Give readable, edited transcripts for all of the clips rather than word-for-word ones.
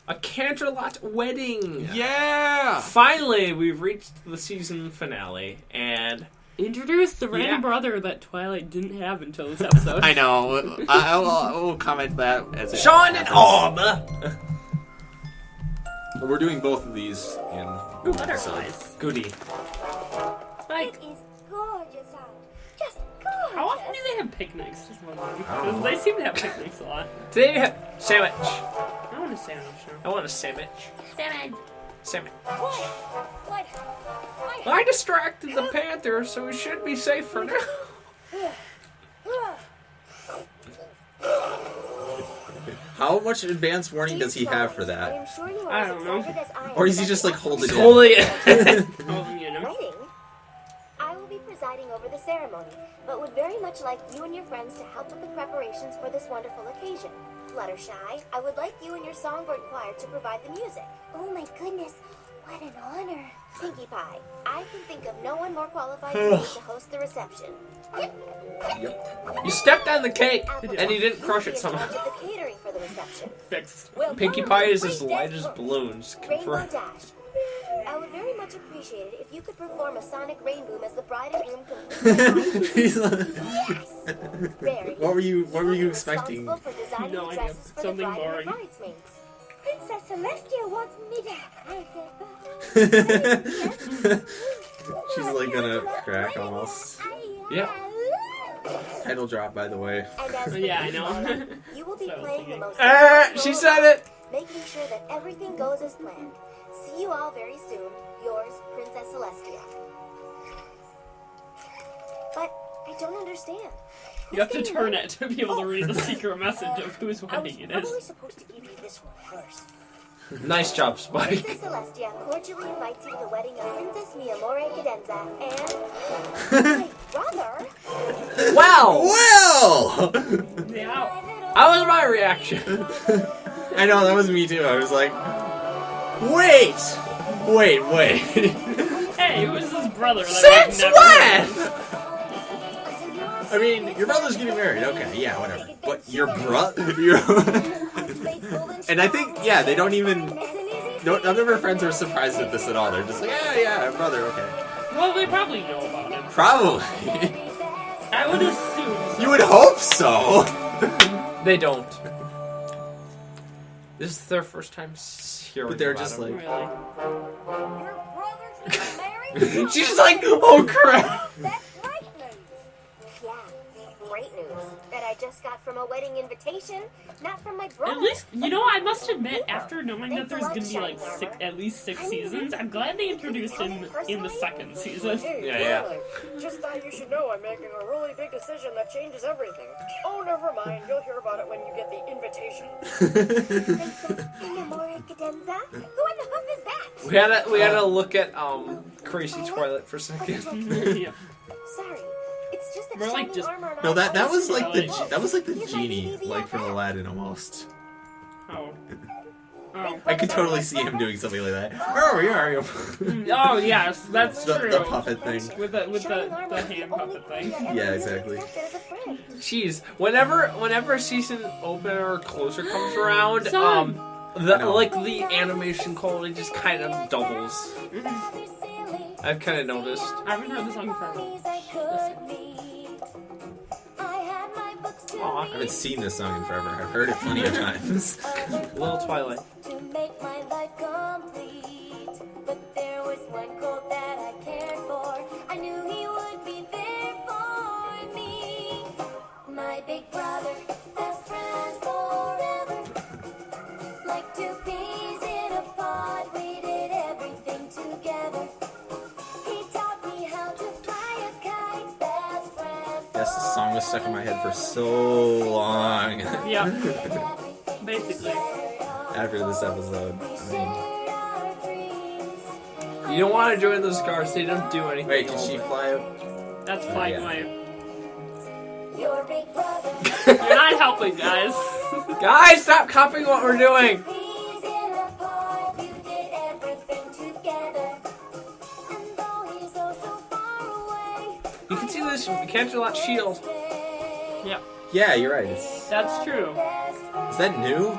A Canterlot Wedding! Yeah! Finally, we've reached the season finale, and... Introduce the random brother that Twilight didn't have until this episode. I know. I'll comment that as it Sean and happens. Orb! We're doing both of these in Ooh, butterflies. Goody. Spike. It is gorgeous out. Just gorgeous. How often do they have picnics? Just wondering. I don't know. Because they seem to have picnics a lot. Today we have sandwich. I want a sandwich I now. want a sandwich. Sandwich. Sandwich. What? I distracted the panther, so we should be safe for now. How much advance warning does he have for that? I am sure you are I as don't know. excited as I am Or is he about just the like holding it? Holy it. Oh, you know. wedding. I will be presiding over the ceremony, but would very much like you and your friends to help with the preparations for this wonderful occasion. Fluttershy, I would like you and your songbird choir to provide the music. Oh my goodness, what an honor. Pinkie Pie, I can think of no one more qualified than you to host the reception. Yep. You stepped on the cake, Applejack, and you didn't you crush will it be in charge somehow. of the catering for the reception. Fixed. Well, Pinkie come Pie on, is as please, light dance as for balloons. Rainbow Confirmed. Dash. I would very much appreciate it if you could perform a sonic rain boom as the bride and groom complete. He's like, Yes! Very. What were you will be expecting? responsible for designing No the idea. dresses for Something the bride boring. and the bridesmaids. Princess Celestia wants me to... She's like gonna crack almost. Yeah. Title drop, by the way. And as for Yeah, I you, know. Mona, you will be So I was playing the thinking. most... She said it! Making sure that everything goes as planned. See you all very soon. Yours, Princess Celestia. But I don't understand. You have to turn it to be able to read the secret message of whose I was wedding it probably is. supposed to give you this one first. Nice job, Spike. Princess Celestia cordially invites you to the wedding of Princess Mi Amore Cadenza and my brother. Wow! Well! Yeah. How was my reaction? I know, that was me too. I was like, wait! Hey, who's this brother? Since that when? I mean, your brother's getting married. Okay, yeah, whatever. But your brother... And I think, yeah, they don't even... None of her friends are surprised at this at all. They're just like, yeah, brother, okay. Well, they probably know about it. Probably. I would assume. You would hope so. They don't. This is their first time hearing But they're about just him. like... Really. Your brother's getting married? She's like, oh crap! That's great news. Yeah, great news. That I just got from a wedding invitation, not from my brother. At least, you know, I must admit, after knowing that there's gonna be like at least 6 seasons, I'm glad they introduced him in the second season. Yeah. Just thought you should know I'm making a really big decision that changes everything. Oh, never mind. You'll hear about it when you get the invitation. Princess Mi Amore Cadenza? Who in the hoof is that? We had to look at Crazy Twilight for a second. Yeah. Sorry, it's just that We're like shiny just- armor and No, all that was like Really? the genie, like from Aladdin almost. Oh. Oh. I could totally see him doing something like that. Oh, yeah. Oh yes, that's true. The puppet thing. With the hand puppet thing. Yeah, exactly. Jeez, whenever a season opener or closer comes around, Son. the animation quality just kind of doubles. I've kind of noticed. I haven't heard the song forever. Aw, I haven't seen this song in forever. I've heard it plenty of times. Little Twilight. To make my life complete, but there was one quote that I cared for. I knew he would be there for me. My big brother, best friend forever. Like two peas in a pod, we did everything together. He taught me how to fly a kite, best friend. Yes, the song was stuck in my head for so long Yeah. Basically. after this episode. You don't want to join those cars. They don't do anything. Wait, did she fly up? That's flying yeah. away. Your big brother. You're not helping, guys. Guys, stop copying what we're doing. Peas in a pod, you did everything together. And though he's so far away, You can see this Canterlot shield. Yeah, Yeah, you're right. Is that's true. that new?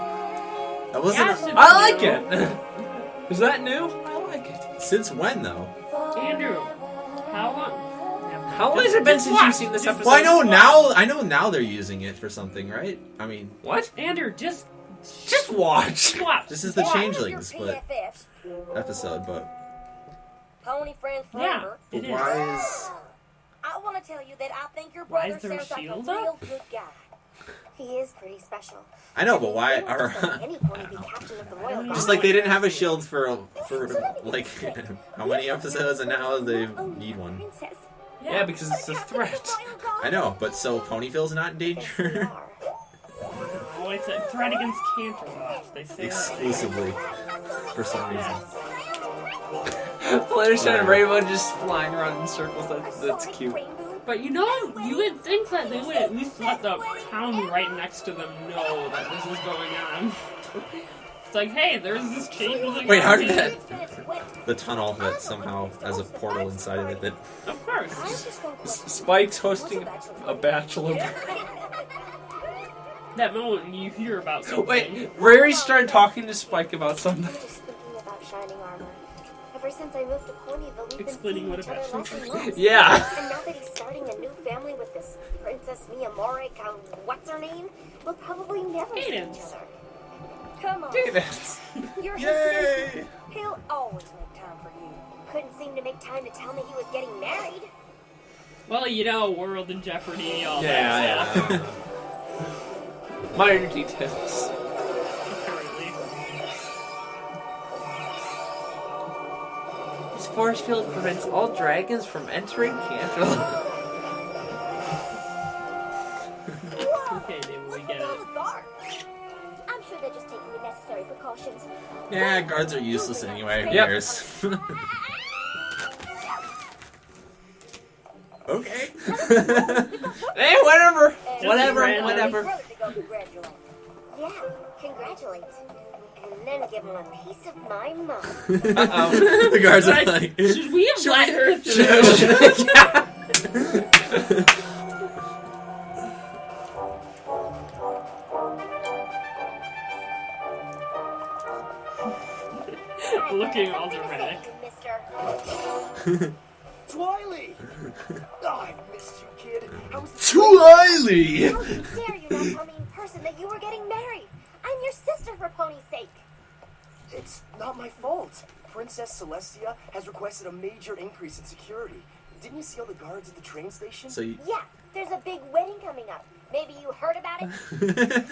That wasn't. Yes, it's I like new. it. Is that new? I like it. Since when though? Andrew, how long? How long has it been Just since you've watch. seen this Just episode? Well, I know now. I know now they're using it for something, right? I mean, What? Andrew, just watch. watch. this is the Why Changeling your split PFFs? episode, but Pony friends Yeah, forever. it is. why is? I want to tell you that I think your Why brother is there a sounds like a shield real up? good guy. He is pretty special. I know, but why He won't are? just let any pony be captain of the royal guard. Just like they didn't have a shield for like how many episodes, and now they need one. Princess. Yeah, because it's a threat. I know, but so Ponyville's not in Yes, we danger are. Oh, it's a threat against Canterlot. They say that. exclusively for some reason. Yes. Fluttershy and Rainbow just flying around in circles. That's cute. But you know, you would think that they would at least let the town right next to them know that this is going on. It's like, hey, there's this changeling. Wait, how did army. that? The tunnel that somehow has a portal inside of it that. Of course. Spike's hosting a bachelor. That moment you hear about something. Wait, Rary started talking to Spike about something. I'm just thinking about shining armor. Ever since I moved to Ponyville, we've been Explaining seeing what each a other bachelor less and is. less. Yeah. And now that he's starting a new family with this Princess Miyamori, what's her name? We'll probably never see each Cadence. other. Come on, Cadence. you're his Yay! sister. He'll always make time for you. Couldn't seem to make time to tell me he was getting married. Well, you know, World in Jeopardy, all that Yeah, stuff. yeah. Minor details. Apparently. This force field prevents all dragons from entering Canterlot. Okay, maybe we get All it. the guards. I'm sure they're just taking the necessary precautions. Yeah, guards are useless anyway. Who Yep. cares? Okay. Hey, whatever. Just Whatever, random. whatever. Brother to go congratulate. Yeah, congratulate. And then give him a piece of my mind. Uh-oh. The guards are Like, like. should we have let her Looking all dramatic. Mister. Twiley! Oh, I missed you, kid. I was Twiley! How dare you not tell me in person that you were getting married? I'm your sister for Pony's sake. It's not my fault. Princess Celestia has requested a major increase in security. Didn't you see all the guards at the train station? So you. Yeah, there's a big wedding coming up. Maybe you heard about it?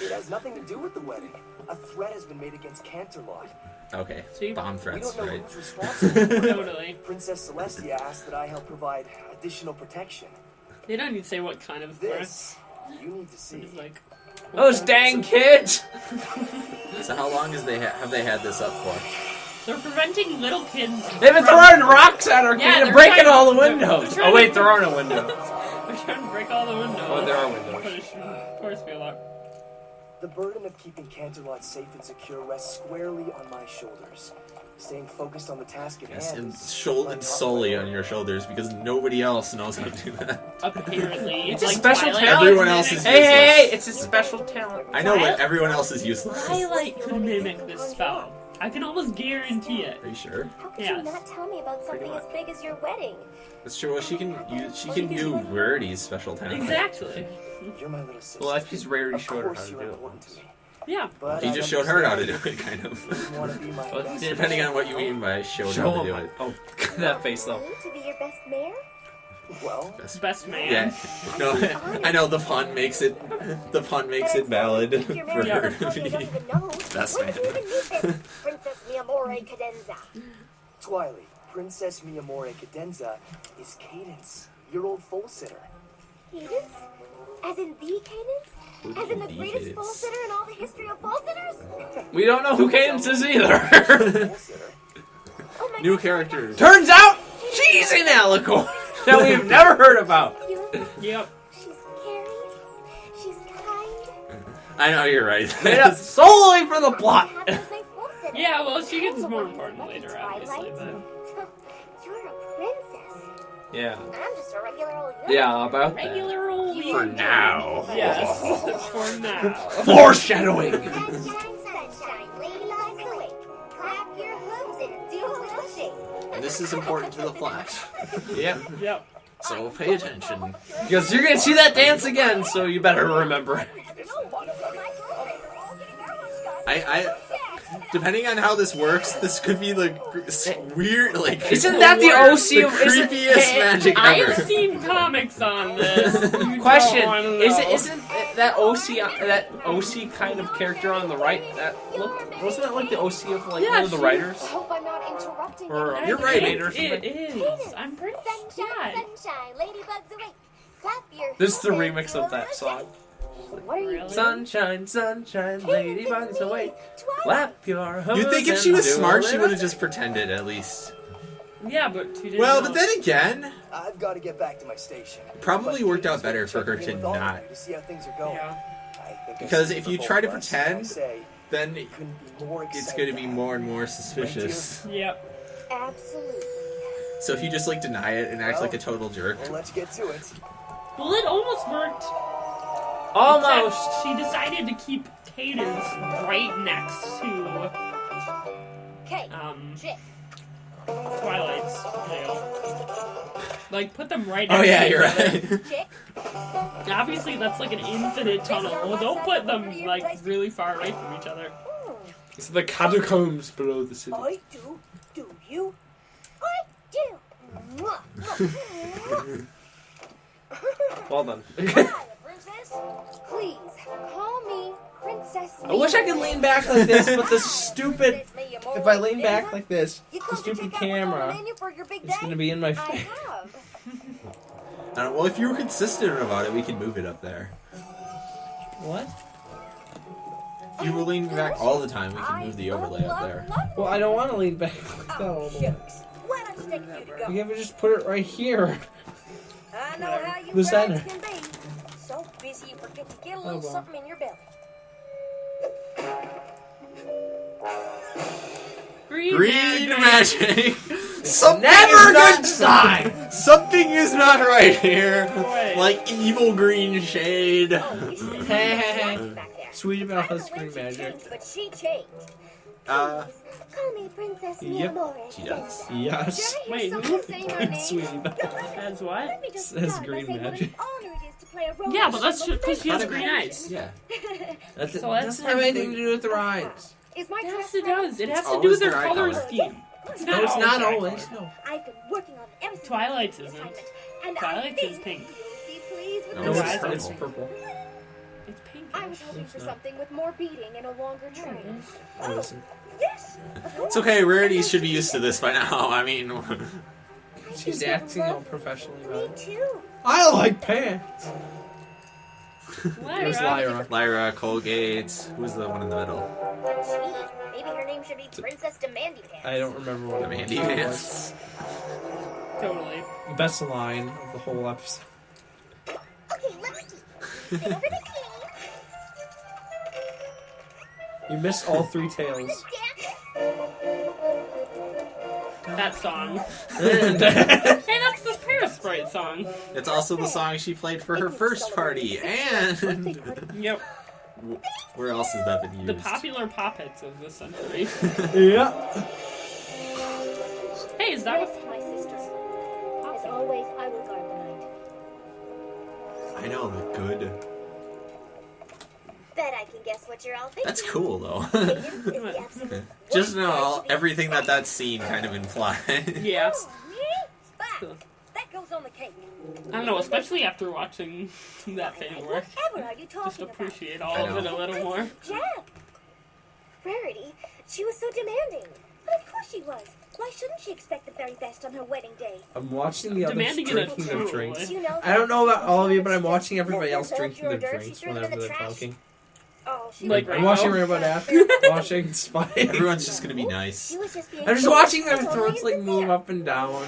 It has nothing to do with the wedding. A threat has been made against Canterlot. Okay. See? Bomb We threats, don't know right? who's responsible. Totally. Princess Celestia asked that I help provide additional protection. They don't need to say what kind of threats. This, you need to see. It's like, Those dang kids! So how long have they had this up for? they're preventing little kids. They've been from- throwing rocks at our Yeah, kid they're and breaking trying- all the they're- windows. they're trying Oh wait, to- there are no windows. They're trying to break all the windows. Oh, there are windows. But it should, of course, be locked. The burden of keeping Canterlot safe and secure rests squarely on my shoulders. Staying focused on the task at Yes, hand. and is shoulder my and top solely priority. on your shoulders because nobody else knows how to do that. Apparently. It's a like special Twilight. talent. Everyone else is Hey, hey, hey! useless. It's a special talent. I know, but everyone else is useless. Twilight could mimic this spell. I can almost guarantee it. Are you sure? How could Yes. you not tell me about something as big as your wedding? That's true. Well, she can do Rarity's special talent. Exactly. You're my little sister. Well, that's because Rarity Of showed her how course to you're do it important to once. me. Yeah. But He I just showed her how to do understand it, kind of. you want to be my Well, best did- Depending on what you mean by showed Show how to do him. it. Oh, that face though. Me to be your best mayor? Well, Best man. Yeah. No, I know the pun makes it. The pun makes it valid If you're for married her to somebody to you don't be. even know, Best where did you man. even meet this Princess Miyamori Cadenza? Twiley, Princess Miyamori Cadenza is Cadence, your old foal sitter. Cadence? As in the Cadence? As in the greatest foal sitter in all the history of foal sitters? We don't know who Cadence is either. Foal sitter. Oh my New gosh, characters. Turns out she's an alicorn that we've never heard about. beautiful. Yep. She's caring. She's kind. I know you're right. Made up solely for the plot. Have as my foal sitter. Yeah, well, she gets I'm more the one important who's later, Twilight. obviously, but... You're a princess. Yeah. I'm just a regular old girl. Yeah, about that. Regular old... For now. Yes, for now. Foreshadowing. Sunshine, sunshine, please. this is important to the plot. Yep. Yep. So pay attention. Because you're gonna see that dance again, so you better remember it. I depending on how this works, this could be like weird, like Isn't that the OC the of creepiest magic ever. I've seen comics on this. You Question: don't wanna know. Isn't that OC kind of character on the right? Wasn't that like the OC of like Yeah, one of the she- writers? I hope I'm not interrupting Or you. you're I right, think or something. it is. I'm pretty Sunshine, sure. sunshine, ladybugs awake. Clap your This is the hands remix to of that illusion. song. What are you Really? Sunshine, sunshine, ladybugs awake. Clap your hands. You'd think if she was and do smart, a she little- would have just pretended at least. Yeah, but she didn't. Well, know. but then again, I've got to get back to my station. probably But worked out please better for her check to in with all of not. you to see how things are going. Yeah. I think I Because speak if for you both try to of us when I pretend, say then we couldn't be more it's excited going to be have more and you. more suspicious. Yep. Absolutely. So if you just like deny it and act Well, like a total jerk, Well, let's get to it. Well, it almost worked. Almost. Except she decided to keep Cadence right next to Okay. Shit. Twilight's jail. Like, put them right oh next yeah, to you're each other. right. Chick. Obviously, that's like an infinite tunnel. Well, don't put them like really far away from each other. It's the catacombs below the city. I do. Do you? I do. Mwah, mwah. Well done. Hi, princess. Please call me Princess. I wish I could lean back like this, but the stupid. If I lean back like this, the stupid camera is going to be in my I face. have. Well, if you were consistent about it, we can move it up there. What? If you were leaning back all the time, we can move the overlay up there. Well, I don't want to lean back like that all the way. Why don't you take a few to go? You ever just put it right here? I know how you The center. birds can be. So busy you forget to get a little well. something in your belly. Green magic! Something Never is not good sign! Something is not right here. Right. Like evil green shade. Oh, you should Hey, hey, hey. be back there. Sweet about I don't has know when green she magic. changed, but she changed. Uh, Call me Princess Yep. Leonore. she does. Yes. Did I Wait, hear who? someone saying my name? Sweetie Belle. As what? Let me just Says start by green saying what magic. an honor it is to play a role Yeah, in but that's the just because she has How green did- eyes. Yeah. That So doesn't have anything to do with their eyes. Is my Yes, dress it ready? does. It has to always do with their their eye color color. scheme. It's No, it's not eye always. color. No. I've been working on it ever since Twilight's the isn't. assignment, and Twilight's I is think pink. you'll be pleased with No, No, the it's it's, purple. it's purple. It's pink. I was hoping It's for not. something with more beating and a longer train. Oh, listen. Yes. It's okay, Rarity should be used to this by now. I mean, She's acting all professionally about Me it. too. I like pants. Lyra. There's Lyra. Lyra, Colgate, who's the one in the middle? Gee, maybe her name should be Princess Demandy Pants. I don't remember what The it Mandy was. Pants. Totally. Best line of the whole episode. Okay, let me sit over the king. You missed all three tails. That song. Hey, that's the Paris Sprite song. It's also the song she played for her first party, and Yep. where else has that been used? The popular pop hits of this century. Yeah. Hey, is that Rest, what? my sisters. As always, I will guard the night. I know, the good. Bet I can guess what you're all thinking. That's cool, though. Cadence is the absolute Just know worst everything that scene kind of implies. Yeah. Oh, me? But that goes on the cake. I don't know, especially after watching that fan work. Whatever are you talking Just about? appreciate all I of it know. a little more. Jack. Rarity, she was so demanding. But of course she was. Why shouldn't she expect the very best on her wedding day? I'm watching the others Demanding in a drinking their true drinks. way. You know, I don't know about all of you, but I'm watching Well, everybody else those drinking your their dirt, she drinks threw them in whenever the they're trash. talking. Oh, she Like was I'm Rainbow? watching Rainbow Nap, watching Spy. Everyone's just gonna be nice. She was just being I'm just so watching their totally throats like move sincere. up and down.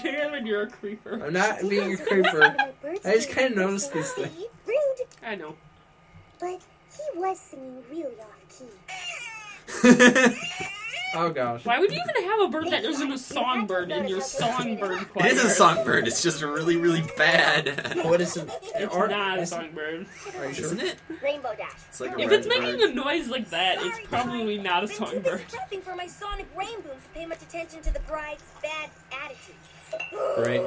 Yeah, when you're a creeper. I'm not being a Steve creeper. was singing I just birthday kind of noticed song. these things. Rude, I know. but he was singing really off key. Oh gosh. Why would you even have a bird that isn't a songbird in your songbird choir? It is a songbird. It's just really, really bad. What is it? It's not a songbird. Are you sure? Isn't it? Rainbow Dash. It's like a If red it's making bird. a noise like that, it's probably not a Been songbird. too busy prepping for my sonic rainbows to pay much attention to the bride's bad attitude. Great.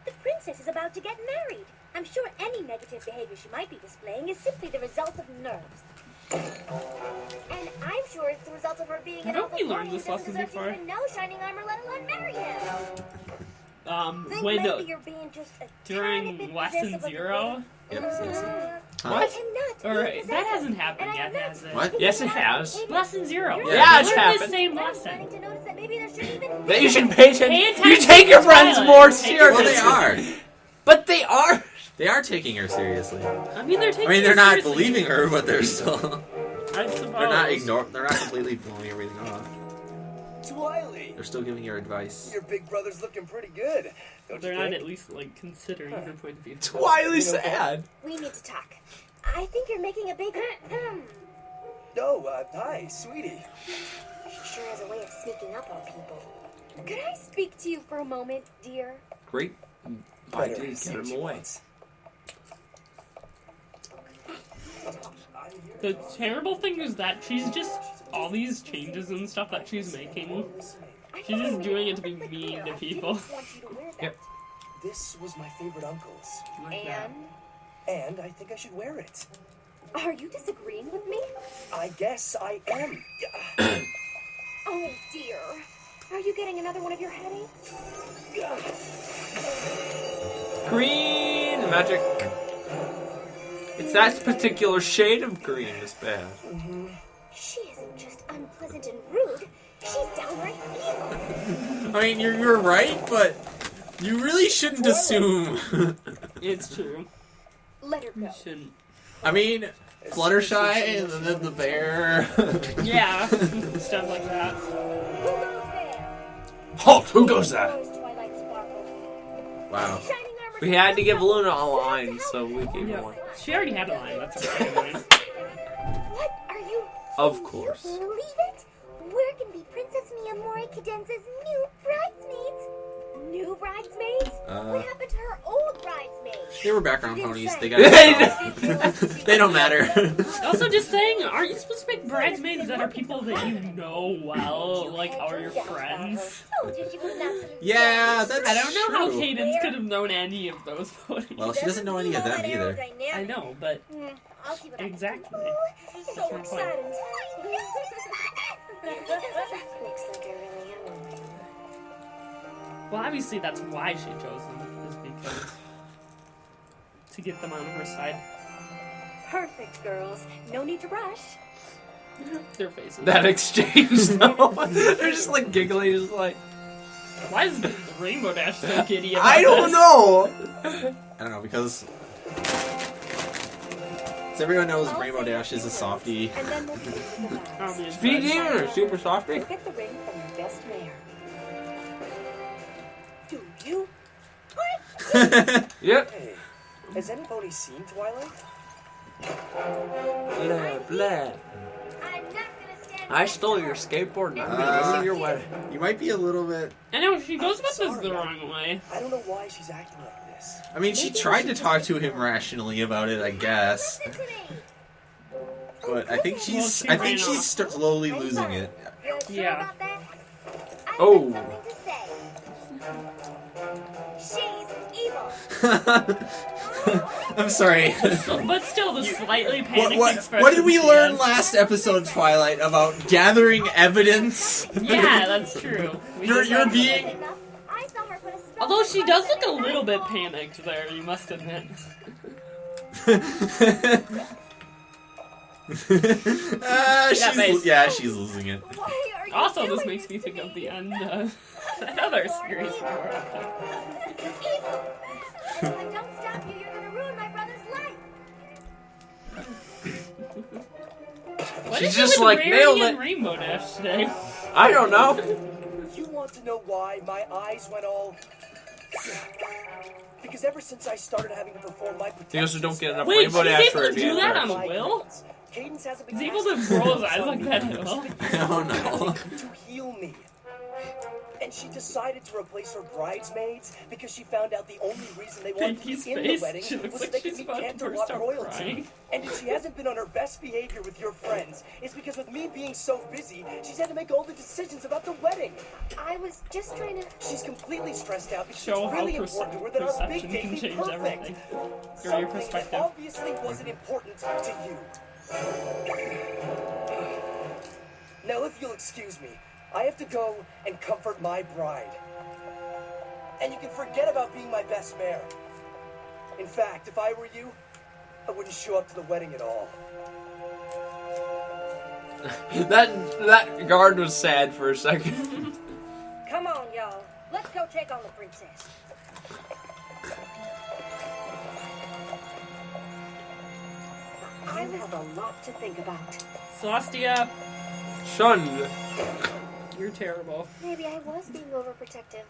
The princess is about to get married. I'm sure any negative behavior she might be displaying is simply the result of nerves. And I'm sure it's the result of her being an Haven't we awful learned pony this who doesn't lesson deserve before? even no shining armor, let alone marry him. Think When maybe you're being just a tiny bit during lesson possessive of the 0. Yep. I What? am not Alright, being that hasn't possessive, happened and I yet, am not has it? What? Yes, it has. Lesson 0. Yeah, We it's learned happened. the same I'm lesson. starting to notice that maybe there shouldn't even That be you should a- pay attention. Pay You attention take your to friends Twilight. more Take your seriously. Well, they are. But they are. They are taking her seriously. I mean, they're taking I mean, it they're not seriously. believing her, but they're still. I suppose. They're not completely blowing everything off. Twilight, They're still giving her advice. your big brother's looking pretty good. Don't They're you not think? at least, like, considering her point of view. Wildly sad. We need to talk. I think you're making a big... Oh, hi, sweetie. She sure has a way of sneaking up on people. Could I speak to you for a moment, dear? Great. Better Idea. Get see what him she away. wants. The terrible thing is that she's just... All these changes and stuff that she's making, she's just doing it to be mean to people. Yep. This was my favorite uncle's, Like that. And? and I think I should wear it. Are you disagreeing with me? I guess I am. Oh, dear. Are you getting another one of your headaches? Green magic. It's that particular shade of green is bad. She isn't just unpleasant and rude. She's downright evil. I mean, you're right, but you really shouldn't assume. It's true. Let her go. You shouldn't. I mean, Fluttershy and then the bear. Yeah, stuff like that. Who goes there? Halt! Who goes there? Rose Twilight Sparkle. Wow. Shining armor We had to give Luna a line, so we gave her Yeah. one. She already had a line, that's okay. What are you? Of Can course. you believe it? We're gonna be Princess Miyamori Cadenza's new bridesmaids. New bridesmaids? What happened to her old bridesmaids? They were background ponies. They got. They don't matter. Also, just saying, aren't you supposed to pick bridesmaids that are people that you know well, like are your friends? Told you she was an absolute Yeah, that's I don't know how true. Cadence could have known any of those ponies. Well, she doesn't know any of them either. I know, but I'll see what I can do. exactly. So That's my point. excited. Looks like I really am on my own. Well, obviously that's why she chose them, is because to get them on her side. Perfect, girls. No need to rush. Their faces. That exchange, though. They're just like giggling, just like. Why is the Rainbow Dash so giddy about I don't this? know! I don't know because everyone knows Rainbow Dash is a softie. And then we'll take the vows. Oh, man. Speed demon, super softy. Get the ring from your best mare. Do you? Yep. Hey, has anybody seen Twilight? Blah, blah. I'm not gonna stand I stole your skateboard and I'm ruining your wedding. You might be a little bit. I know, she goes about this Sorry. the wrong way. I don't know why she's acting like this. I mean, she tried to talk to him rationally about it, I guess. Listen to me. But I think Well, she's. she I think ran she's off. slowly losing it. You're sure Yeah. about that? I've Oh. got something to say. She's evil. I'm sorry. But still, the slightly panicked expression. What did we she learn has. last episode, Twilight, about gathering evidence? Yeah, that's true. We You're just- being. I saw her put a spell Although she on does her look a and little I bit thought- panicked there, you must admit. She's losing it. Why are you Also, doing this makes me to think me? of the end of another series. Evil. And if I don't stop you, you're gonna ruin my brother's life. What She's is it just with like, Rarity nailed and it. Rainbow Dash today? I don't know. You want to know why my eyes went all... because ever since I started having to perform my You also don't get enough Wait, Rainbow she's Dash able for to do that Dash. on Will? Cadence hasn't been He's able to asked roll his eyes like that at Will? Oh no. to heal me. And she decided to replace her bridesmaids because she found out the only reason they wanted to be Pinky's in the face. wedding She looks was like so they she's could meet about to burst Canterlot out royalty. crying. And if she hasn't been on her best behavior with your friends, it's because with me being so busy, she's had to make all the decisions about the wedding. I was just trying to. She's completely stressed out because Show it's how really important to her that our big perception day can be change perfect. everything. Or your Something that perspective. obviously wasn't important to you. Now, if you'll excuse me, I have to go and comfort my bride. And you can forget about being my best man. In fact, if I were you, I wouldn't show up to the wedding at all. That guard was sad for a second. Come on, y'all. Let's go check on the princess. I have a lot to think about. Celestia, Shunned. you're terrible. Maybe I was being overprotective.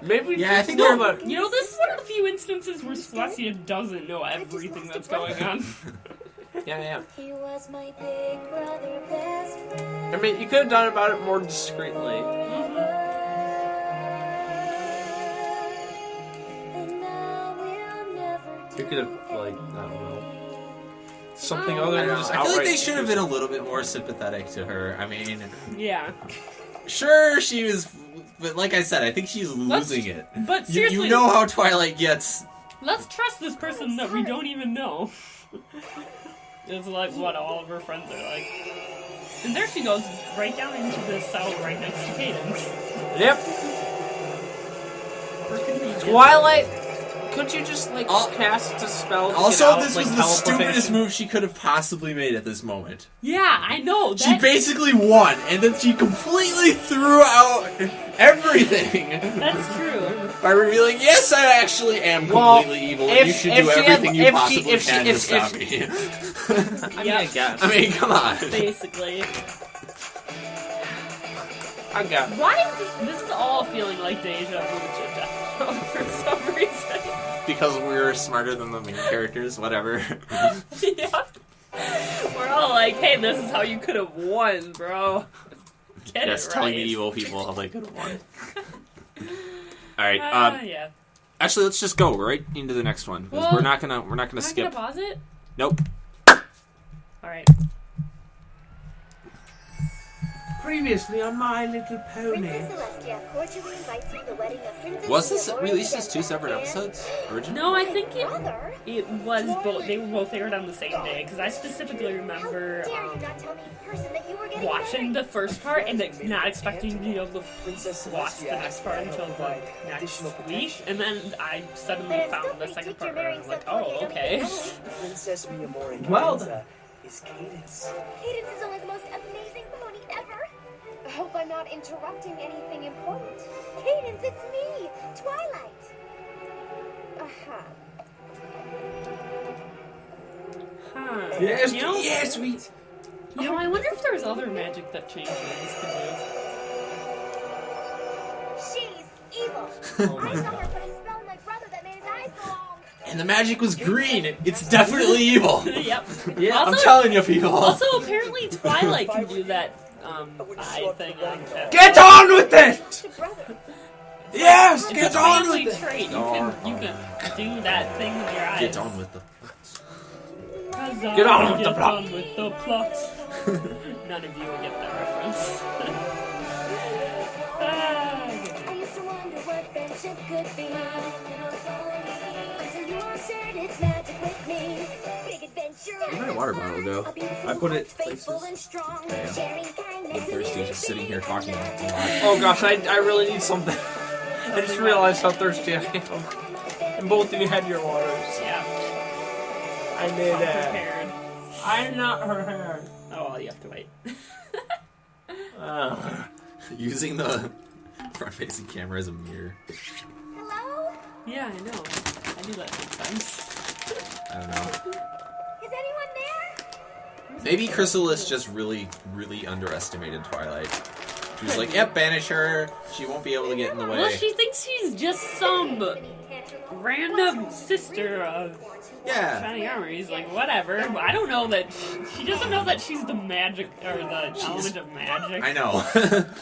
Maybe Yeah, I think no, they're- but You know, this is one of the few instances where Celestia doesn't know everything that's going on. yeah. He was my big brother, best friend. I mean, you could have done about it more discreetly. And now we'll never You could have, like, I don't know, something Oh, other I than don't know. just I feel outright. like they should have been a little bit more sympathetic to her. I mean, Yeah. sure, she was... But like I said, I think she's losing it. But You, seriously, you know how Twilight gets... let's trust this person that we don't even know. It's like what all of her friends are like. And there she goes, right down into the cell right next to Cadence. Yep. For convenience. Twilight, could you just, like, Al- cast a spell to Also, get out, this like, was the stupidest teleportation? move she could have possibly made at this moment. Yeah, I know. She basically won, and then she completely threw out everything That's true. by revealing, yes, I actually am completely evil, and you should do everything you possibly can to stop me. I mean, Yep. I guess. I mean, come on. Basically. I got Why is this is all feeling like deja vu to Death Note for some reason. Because we're smarter than the main characters, whatever. Yeah. We're all like, hey, this is how you could have won, bro. Get Yes, it telling right. medieval people how they could have won. Alright, Yeah. actually, let's just go right into the next one. 'Cause Well, we're not gonna Am I skip. gonna pause it? Nope. Alright. previously on My Little Pony. Princess Celestia cordially invites you to the wedding of Princess Was this Leonora released as two Videnza separate and- episodes originally? No, I think Brother? it was both. They were both aired on the same day because I specifically remember How dare you not tell me in person that you were getting watching the married? first part and not expecting to be able to Princess watch the Celestia next part until like next additional week, protection. and then I suddenly But it's found still the pretty second cute you're part and I marrying was like, someone you oh, don't okay. even know. Princess Miyamori Well Cadenza is Cadence. Cadence is only the most amazing pony ever. I hope I'm not interrupting anything important. Cadence, it's me, Twilight. Uh-huh. Huh. Yes, You know, yes, we. You know, I wonder if there's other magic that changelings can She's evil. Oh I my saw god. her put a spell on my brother that made his eyes go long. And the magic was green. It's definitely evil. do. Yep. Yeah, I'm Also- telling you, people. Also, apparently Twilight can do that eye thing on that. Get on with it! To brother. Yes, It's get a on family with it! trait. You can do that thing with your eyes. Get on with the... Get on with the Get plot. on with the plot. None of you will get that reference. Ah, I used to wonder what friendship could be. Until you all shared its magic with me. Big adventure. Where'd my water bottle go? A beautiful I put it heart, faithful places. and strong. Yeah. Sharing kindness I'm thirsty and just sitting here talking a lot. Oh gosh, I really need something. I just realized how thirsty I am. And both of you had your waters. yeah. I did Prepared. I'm not her hair. Oh, well, you have to wait. Using the front-facing camera as a mirror. Hello? Yeah, I know. I do that sometimes. I don't know. Is anyone there? Maybe Chrysalis just really, really underestimated Twilight. She was like, yep, banish her. She won't be able to get in the Well, way. she thinks she's just some random sister of Yeah. Shiny Armor. He's like, whatever. But I don't know that she doesn't know that she's the magic or the element of magic. I know.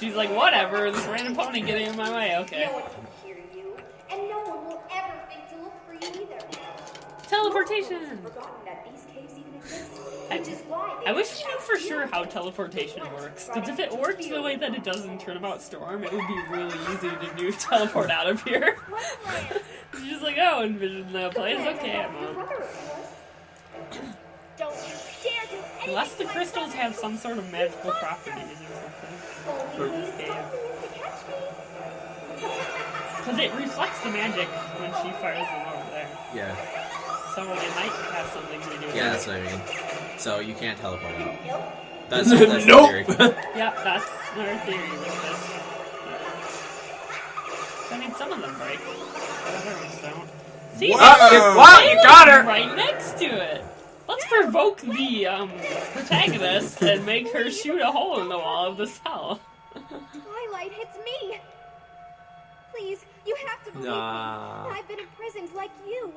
She's like, whatever. This random pony getting in my way. Okay. No one can hear you, and no one will ever think to look for you either. Teleportation. Forgotten that these caves even exist, which is why they I wish we knew for sure how teleportation works. Because if it worked the way that it does in Turnabout Storm, it would be really easy to do teleport out of here. You're just like, oh, envision the place. Okay, I'm on. Don't you dare do anything. Unless the crystals have some sort of magical properties or something. For this game. Because it reflects the magic when she fires them over there. Yeah. So it might have something to do with Yeah, it. that's what I mean. So you can't teleport out. Nope. That's Nope. the theory. Yep, that's our theory with this. I mean, some of them break. Other ones don't. See, Whoa! Wow, you got her! right next to it. Let's provoke the protagonist and make her shoot a hole in the wall of the cell. Twilight hits me. Please, you have to believe Nah. me. I've been imprisoned like you.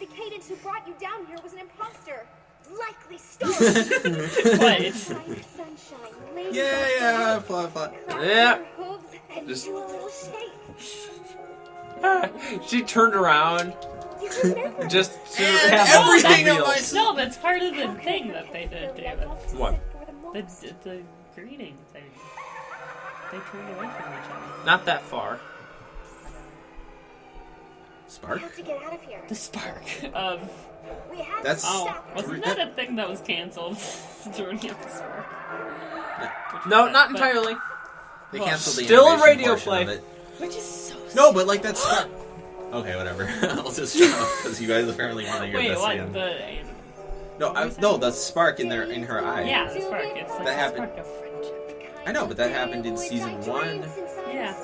The Cadence who brought you down here was an imposter. Likely story. Wait. Sunshine, lady Yeah, fly. Yeah. hooves, and Just- do a little shake. She turned around You remember? just to And have everything the on my reveal. No, that's part of the thing that they did, David. What? The greeting thing. They turned away from each other. Not that far. We Spark? have to get out of here. The spark of... We have That's- to Oh, stop. wasn't that a thing that was cancelled? Journey of the Spark. No, not But- entirely. They Well, canceled the still a animation radio portion play. of it. Which is so No, but like that's Spark. Okay, whatever. I'll just shut up because you guys apparently want to hear Wait, this what? again. The... No, that's Spark in her eye. Yeah, the spark. It's like That a happened- spark of friendship. I know, but that happened in season 1, Yeah.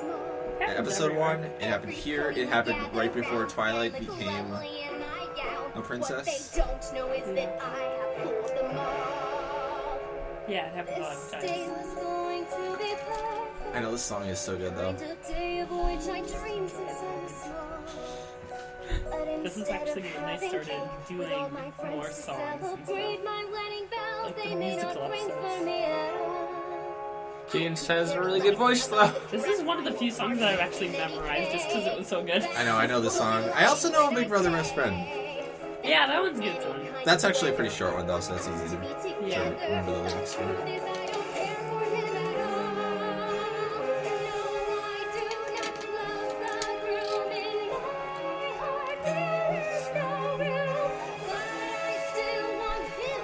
episode 1. It happened here. It happened right before Twilight became a princess. What they don't know is that I have fooled them all. Yeah, it happened a lot This of day times. was going to be perfect. I know this song is so good though. And a day of which I dreamed since I was small. But This is instead actually of when they having started cake doing with all my friends more to songs and celebrate stuff. my wedding vows, Like the they may not musical bring episodes. for me at all. Cadence has a really good voice though. This is one of the few songs that I've actually memorized just because it was so good. I know this song. I also know Big Brother Best Friend. Yeah, that one's a good song. That's actually a pretty short one though, so that's easy to Yeah. remember the lyrics for.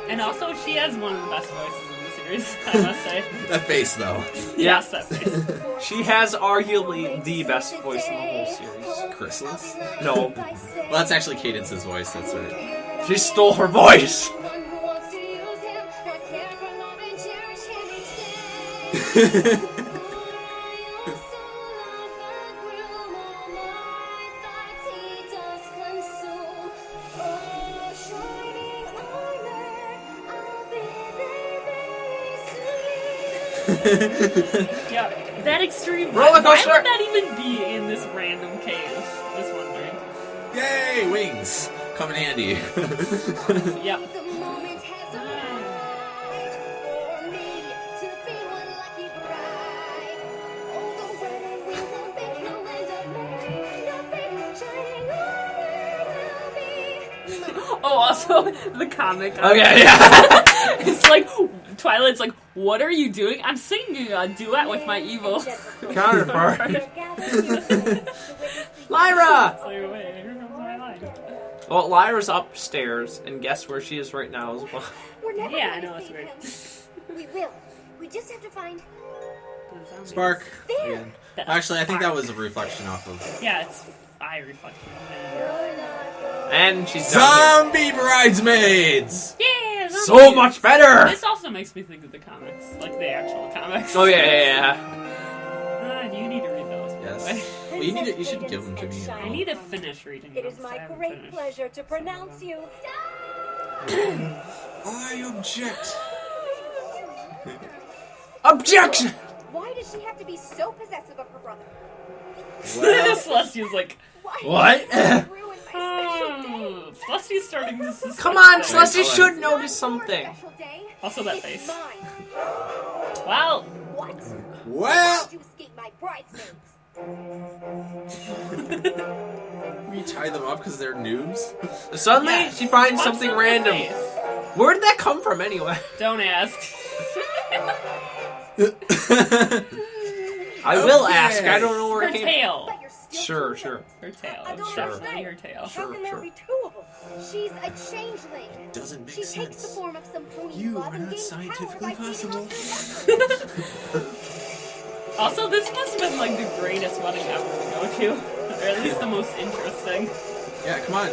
And also, she has one of the best voices in the series, I must say. That face though. Yes, that face. She has arguably the best voice in the whole series. Chrysalis? No, Well, that's actually Cadence's voice, that's right. she stole her voice. Yeah, that extreme. Roller Why coaster. would that even be in this random cave? Just wondering. Yay, wings! Come in handy. Yep. The moment has arrived for me to be one lucky bride. Oh, the wedding we won't make no end of nothing shining armor will be. Oh, also the comic. Okay, yeah. It's like Twilight's like, "What are you doing?" I'm singing a duet with my evil Counterpart. Lyra. Lyra! So wait, here comes my line. Well, Lyra's upstairs, and guess where she is right now as well. We're never Yeah, I gonna know, it's save weird. him. We will. We just have to find. Spark. There. Again. Actually, I think that was a reflection off of Yeah, it's eye reflection. And she's down Zombie Bridesmaids! Yeah, here. So much better! This also makes me think of the comics, like the actual comics. Oh, yeah. You need to read those. by the way. Yes. Well, you should give them to me. I need to finish reading It them. is 'cause I my haven't great finished. pleasure to pronounce you. I object. Objection! Why does she have to be so possessive of her brother? Well, Celestia's like, Why What? does she ruin Celestia's starting to suspect Come on, things. Celestia should notice something. Also that face. Wow. What? Well, You escaped my bridesmaids. we tie them up because they're noobs. Suddenly, Yeah. she finds What's something on the random. face? Where did that come from anyway? Don't ask. I will Okay. ask. I don't know where Her it came tail. But you're still Sure, too sure. young. Her tail. I don't It's Sure. definitely her tail. How can there sure. be two of them? She's a changeling. Doesn't make She takes the sense. form of some pony You love are and not gains scientifically power by feeding possible. off her Also, this must have been like the greatest wedding ever to go to. Or at least the most interesting. Yeah, come on.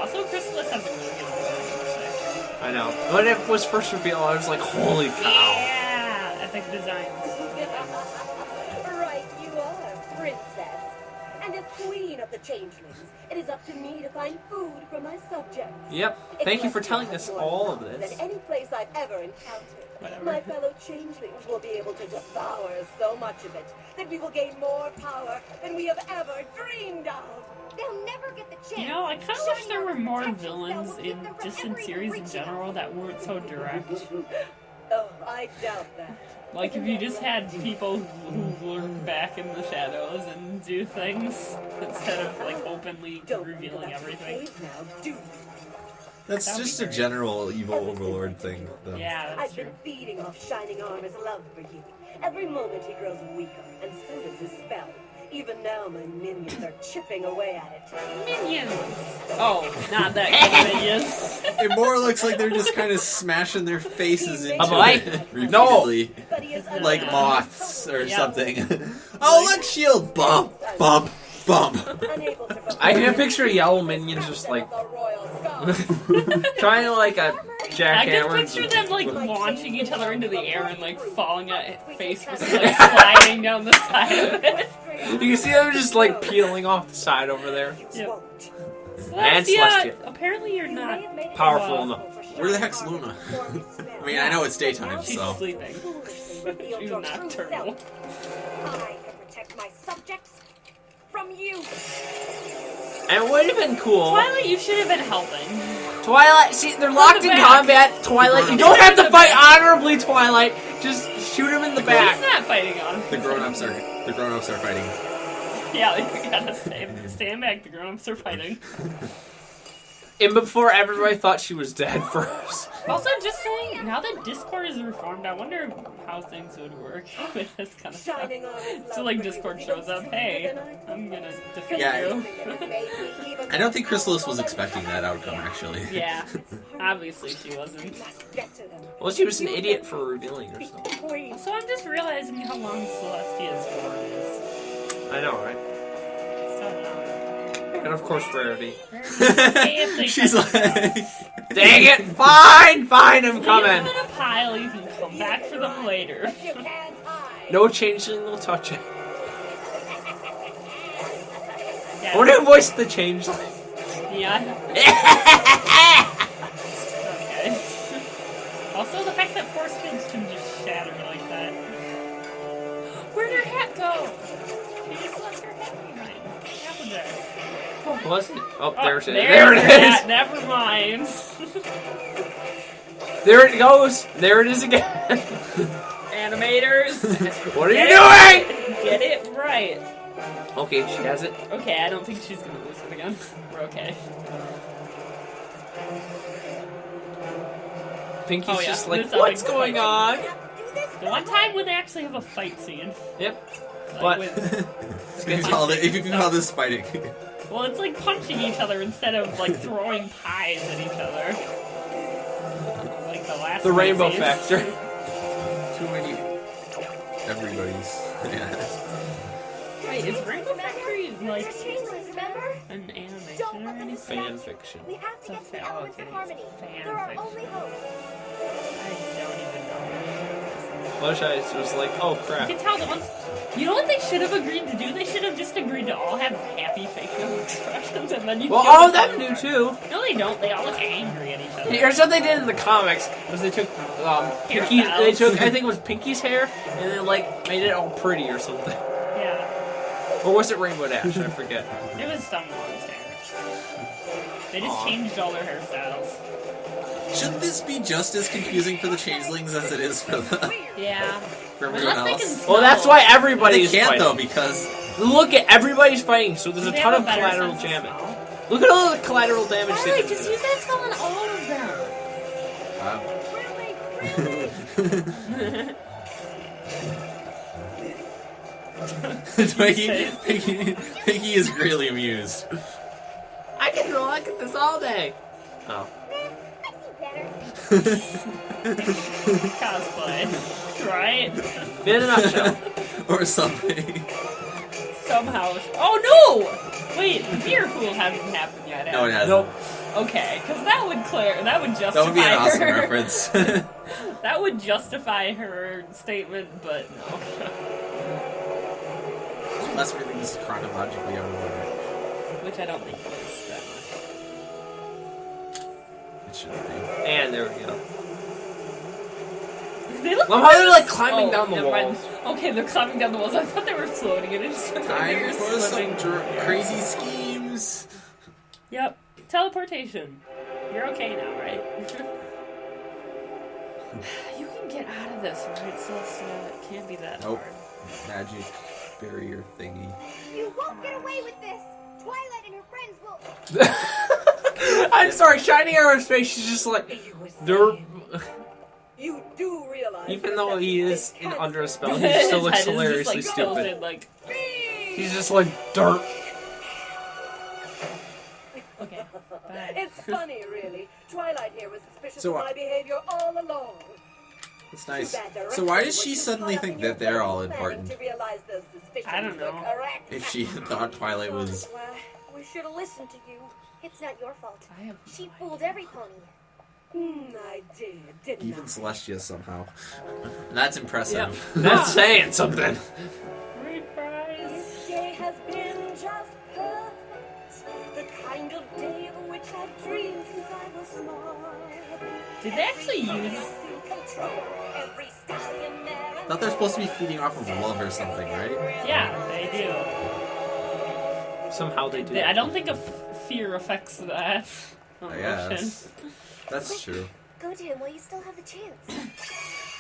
Also, Chrysalis has a really good design, I would say. I know. When it was first revealed, I was like, holy cow. Yeah! Epic designs. Right, you are, princess. And as queen of the changelings, it is up to me to find food for my subjects. Yep. Thank you for telling us all of Than this. any place I've ever encountered. Whatever. My fellow changelings will be able to devour so much of it that we will gain more power than we have ever dreamed of. They'll never get the chance. You know, I kind of wish there were more villains in just in series in general that weren't so direct. Oh, I doubt that. Like if you just had people who lurk back in the shadows and do things instead of like openly Don't revealing everything. Now, do you? That's That'd be just a great. general evil overlord thing, though. Yeah, that's I've true. been feeding off Shining Armor's love for you. Every moment he grows weaker, and so does his spell. Even now, my minions are chipping away at it. Minions! Oh, not that kind of minions. It more looks like they're just kind of smashing their faces into boy? it No. repeatedly. But he is Like Yeah. moths or Yeah. something. Oh, look, shield! Bump, bump, bump. unable to I can picture yellow minions just like the royal skull. trying to like a I jackhammer. can picture them like launching each other into the air and like falling at face first, like sliding down the side of it. You can see them just like peeling off the side over there. Yep. And Celestia, Celestia. apparently you're not Powerful Wow. enough. Where the heck's Luna? I mean, I know it's daytime, She's so. sleeping. She's nocturnal. I can protect my subjects from you. And it would have been cool. Twilight, you should have been helping. Twilight, see, they're locked in back. combat. Twilight, you don't have to fight honorably, Twilight. Just shoot him in the He's back. not fighting on. The grown-ups are fighting. Yeah, you gotta stand back. The grown-ups are fighting. And before everybody thought she was dead first. Also, just saying, now that Discord is reformed, I wonder how things would work with this kind of stuff. Shining Armor's So, love like, for you Discord is shows up, even hey, stronger than I I'm gonna defeat Yeah. you. I don't think Chrysalis was expecting that outcome, actually. Yeah, obviously she wasn't. Get to them. Well, she was an idiot for revealing herself. Queen. So I'm just realizing how long Celestia's sword is. I know, right? So long. And of course, Rarity. Hey, if they She's touch like, Dang it! Fine, fine, I'm Leave them coming. in a pile, you can come back for them later. You can't hide. No changeling will touch it. Yeah. What did voice the changeling? Yeah. Okay. Also, the fact that force fields can just shatter like that. Where'd her hat go? She just left her hat behind. What happened there? Was it? Oh, Oh, there it is. there's There it the is. hat. Never mind. There it goes. There it is again. Animators. What are you Get doing? Get it right. Okay, she has it. Okay, I don't think she's gonna lose it again. We're okay. Pinky's Oh, yeah. just like, This what's epic going fight on? The one time when they actually have a fight scene. Yep. Like But with, if you can call this fighting. well, it's like punching each other instead of like throwing pies at each other. Like the last the Rainbow Nazis. Factor. Too many. Everybody's. Yeah. Wait, is Rainbow Factory like Changelings, remember? an animation Don't or let them anything? distract Fan you. fiction. We have to It's a get to the fan- elements okay, of harmony. it's fan They're our fiction. only hope. I don't even know. Flush Eyes was like, oh You crap. can tell the ones. You know what they should have agreed to do? They should have just agreed to all have happy facial expressions, and then you. Well, kill all of the them do other too. part. No, they don't. They all look angry at each other. Here's what they did in the comics: was they took Pinky, Hairstyles. they took I think it was Pinky's hair, and then like made it all pretty or something. Yeah, Or was it Rainbow Dash? I forget. it was someone's hair. They just changed all their hairstyles. Shouldn't this be just as confusing for the changelings as it is for the Yeah. for everyone Unless they can else? smell. Well, that's why They everybody's can't fighting. though because Look at everybody's fighting, so there's a They ton have of better collateral sense of damage. smell. Look at all the collateral damage they Twilight, did. just use that spell on all of them. Pinky is really amused. I can look at this all day. Oh. Cosplay. Right? In a nutshell. Or something. Somehow. Oh no! Wait, the beer pool hasn't happened yet. No, it hasn't. Nope. Okay, because that would justify That would be an awesome her. reference. That would justify her statement, but no. Unless everything's chronologically out of order. Which I don't think it is that much. It shouldn't be. And there we go. They look Love how they're like climbing down the never mind. walls. Okay, they're climbing down the walls. I thought they were floating, and it just looked like they Time were for swimming. some crazy schemes. Yep. Teleportation. You're okay now, right? You can get out of this, right, Celestia? It can't be that Nope. hard. Magic barrier thingy. You won't get away with this. Twilight and her friends will. I'm sorry, Shiny Arrow's face, she's just like, derp. You do realize Even though that he this is can't under a spell, he His still looks head is hilariously just, like, stupid. tilted, like, He's just like, derp. okay, bye. It's funny, really. Twilight here was suspicious So of what- my behavior all along. That's nice. Too bad there So why actually does she was suddenly caught up think in your that they're all planning important? To realize those suspicions I don't know. were correct. If she thought Twilight was... We should have listened to you. It's not your fault. I have She fooled every pony. I did, didn't Even I? Celestia somehow. That's impressive. Yep. That's saying something. Reprise. This day has been just perfect. The kind of day of which I've dreamed since I was small. Did they actually use... Control every stallion there. I thought they're supposed to be feeding off of love or something, right? Yeah, they do. Somehow they do. I don't think fear affects that. I emotion. guess. That's true. Go to him while you still have the chance.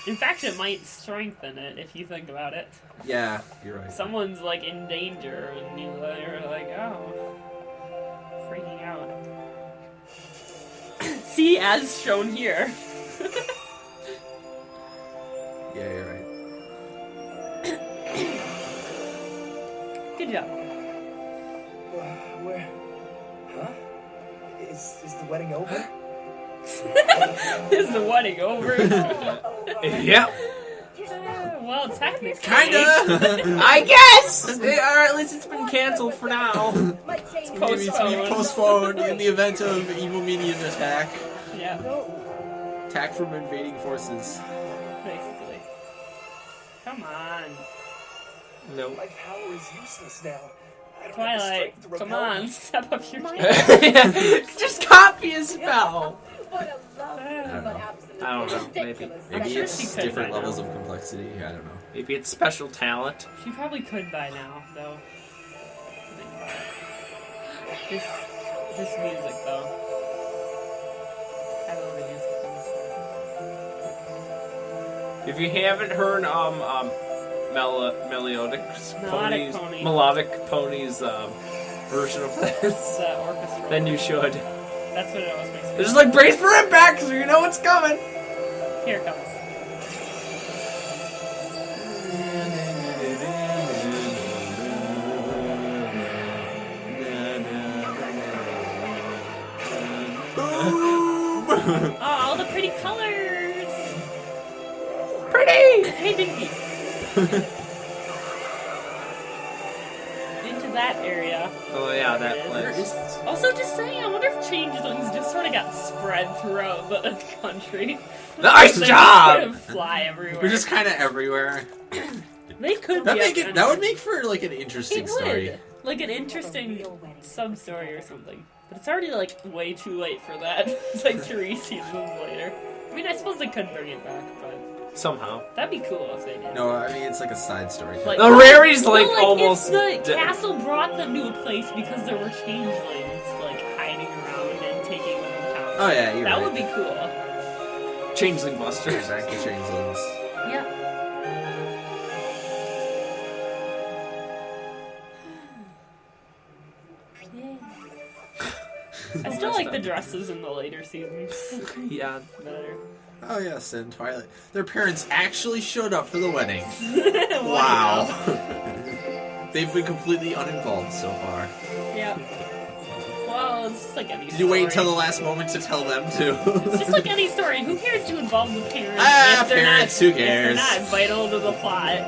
In fact, it might strengthen it if you think about it. Yeah, you're right. Someone's like in danger, and you're like, oh, freaking out. See, as shown here. Yeah, you're right. Good job. Where? Huh? Is the wedding over? Is the wedding over? Yep. Well, technically. Kinda! I guess! Or at least it's been canceled for now. Might change. Maybe it's being postponed in the event of evil minion attack. Yeah, No. Attack from invading forces. basically. Come on. Nope. My power is useless now. I don't have the Twilight, strength to come repel on, you. step up your game. Just copy a spell. What a lovely I don't know. absolute I don't know, maybe. ridiculous I'm Maybe sure it's she could different by levels now. of complexity. I don't know. Maybe it's special talent. She probably could by now, though. Think about it. This music, though. I love the music in this If you haven't heard Melodic Pony's version of this, It's orchestra. then you should. That's what it always makes me. It's just like brace for impact, so you know what's coming. Here it comes. Oh, all the pretty colors! Pretty. Hey, Dinky! Into that area. Oh yeah, that place. Also, just saying, I wonder if changelings just sort of got spread throughout the country. Nice They job! Just sort of fly everywhere. We're just kind of everywhere. They could That be. make it. That would make for like an interesting It story. would. Like an interesting sub-story or something. But it's already, like, way too late for that. It's like 3 seasons later. I mean, I suppose they could bring it back, but Somehow. that'd be cool if they did. No, I mean it's like a side story. Like, The Rary's like well, almost if the dead. castle brought them to a place because there were changelings, like, Oh yeah, you're That right. would be cool. Changeling Buster. Back to changelings. Yeah. I still like the dresses in the later seasons Yeah. better. Oh yes, and Twilight. Their parents actually showed up for the wedding. Wow. They've been completely uninvolved so far. Yeah. Well, it's just like any Did you wait story. until the last moment to tell them to? It's just like any story. Who cares to involve the parents? Ah, if they're parents, not, who cares? If they're not vital to the plot.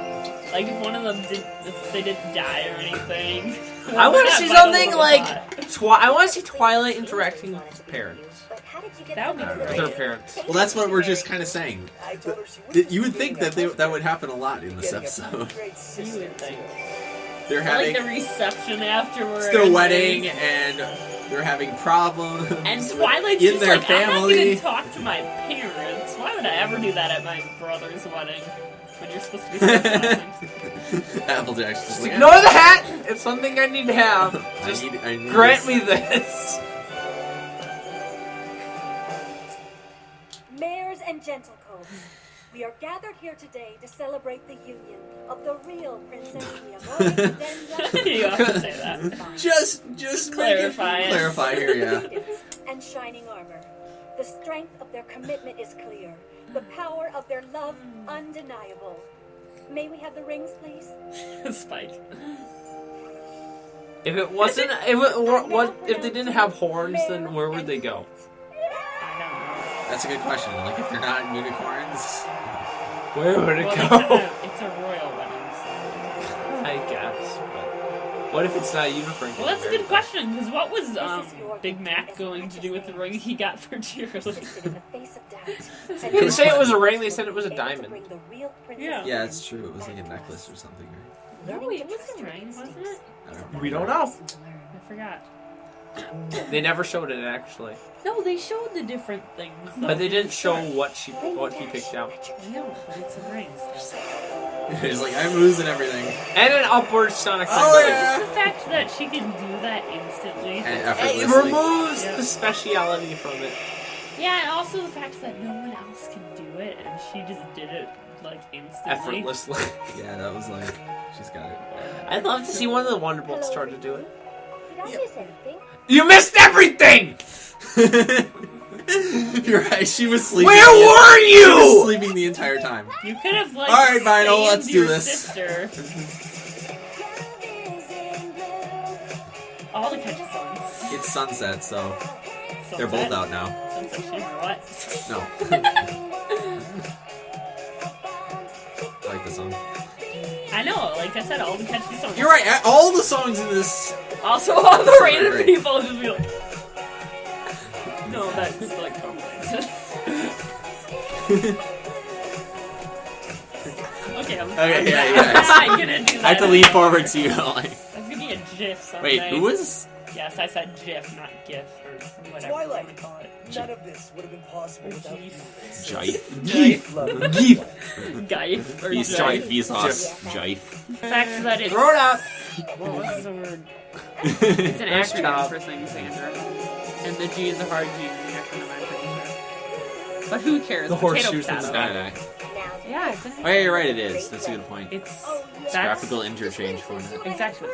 Like if one of them if they didn't die or anything. I want to see something like plot. I want to see Twilight interacting with his parents. But how did you get That would be the great. With her parents. Well, that's what we're just kind of saying. I told her she You would think that that would happen a lot in this episode. You would think. They're I having like the reception afterwards. it's their wedding and they're having problems. And Twilight's in just their like, I'm not family. going to talk to my parents. Why would I ever do that at my brother's wedding? When you're supposed to be socializing. Applejack's just like, Ignore the hat! It's something I need to have. Just I need grant this. me this. Mayors and gentlefolk, we are gathered here today to celebrate the union of the real Princess Leonora You have to say that. Just Clarify it. clarify here, yeah. and shining armor. The strength of their commitment is clear. The power of their love undeniable. May we have the rings, please? Spike. If it wasn't, if they didn't have horns, then where would they go? I don't know. That's a good question. Like if they're not unicorns, Where would it Well, go? it's a royal wedding. So. I guess. But what if it's not a unicorn? Well, that's a good question, because what was Big Mac going to do with the ring he got for cheerleading? In the face of doubt. They didn't say it was a ring. They said it was a Able to diamond. bring the real Princess Yeah. yeah, it's true. It was like a necklace or something, right? No, it was a ring, wasn't it? I don't know. We don't know. I forgot. They never showed it actually, No, they showed the different things. though. but they didn't show what he picked out. I know, but it's a ring. He's like, I'm losing everything. And an upward sonic. Oh, vibration. yeah. Just the fact that she can do that instantly. And It effortlessly. removes Yeah. the speciality from it. Yeah, and also the fact that no one else can do it, and she just did it, like, instantly. Effortlessly. Yeah, that was like, she's got it. I'd love to see one of the Wonderbolts try to do it. Did I miss anything? You missed everything! You're right. She was sleeping. Where were She was you? sleeping the entire time. You could have, like, All right, Vinyl, saved let's do your this. sister. All the country songs. It's sunset, so they're both out now. Sunset Shimmer, what? No. I like the song. I know, like I said, all the country songs. You're right. All the songs in this. Also, all the random great. people just be like, no, that's like complicated. Okay, Okay, yeah. I'm not gonna do that. I have to lean forward so you don't like. That's gonna be a GIF someday. Wait, who was? Yes, I said GIF, not GIF, or whatever Twilight. you want to call it. None of this would have been possible without you. Jive. GIF. Geef. GIF. Or He's GIF. jive. He's us. Jive. The fact that it's... Throw it out. What's the word? It's an Nice acronym job. for things, Andrew. And the G is a hard G in the acronym, I'm pretty sure. But who cares? The Potato, horseshoes in the potato. sky. Yeah, it's an Oh, yeah, you're right. It is. That's a good point. It's It's that's graphical interchange format. exactly.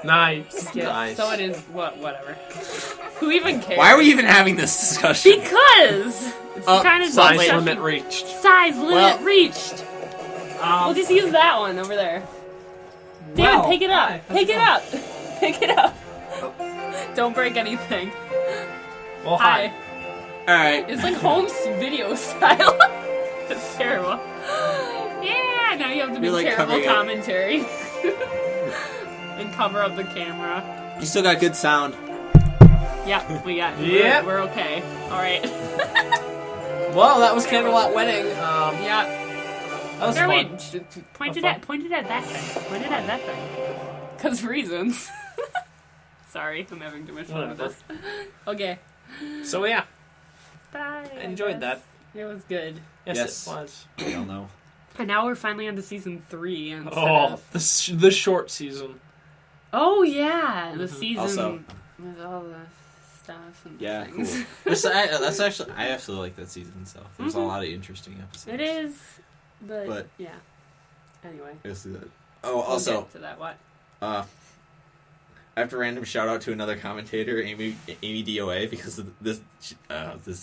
Nice. Yeah, Nice. so it is whatever. Who even cares? Why are we even having this discussion? Because it's kind of Size discussion. limit reached. Size limit Well- reached. We'll just use that one over there. David, Well, pick it up. hi. Pick it up. Pick it up. Don't break anything. Well, Hi. hi. All right. It's like home video style. It's terrible. Yeah, now you have to be You're, like, terrible covering up. commentary. And cover up the camera. You still got good sound. Yeah, we got. Yep. We're okay. All right. Well, that was Canterlot Wedding. Yeah. That was There, fun. wait. Point it at that thing. Point it at that thing. Cause reasons. Sorry, I'm having too much fun with Whatever. this. Okay. So yeah, Bye. I enjoyed that. It was good. Yes, Yes. it was. We all know. And now we're finally on to season 3 instead Oh, of... the short season. Oh yeah, the season Also- with all the stuff and Yeah, things. cool. I actually like that season. So there's a lot of interesting episodes. It is, but yeah. Anyway, I see that. Oh, we'll also, get to that. What? I have to random shout out to another commentator, Amy DOA, because of this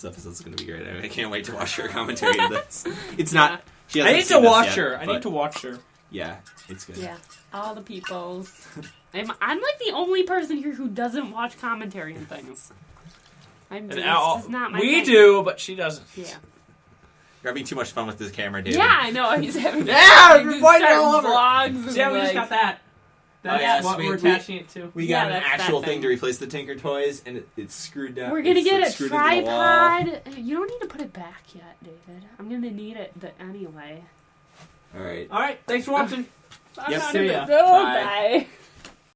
episode's going to be great. I can't wait to watch her commentary of this. It's not. She I hasn't need to seen this watch yet, her. I but need to watch her. Yeah, it's good. Yeah, all the peoples. I'm like the only person here who doesn't watch commentary and things. And It's just not my we thing. do, but she doesn't. Yeah. You're having too much fun with this camera, David. Yeah, I know. He's having Yeah, like, you're just pointing start all over. vlogs and, Yeah, we just like, got that. That's yeah, what so we're attaching it to. We Yeah, got an that's that actual thing. thing to replace the Tinker Toys, and it's screwed down. We're gonna It's, get like, a screwed into the wall. tripod. You don't need to put it back yet, David. I'm gonna need it anyway. All right. All right, thanks for watching. I'm Yep, not see in ya. the- Oh, Bye. bye.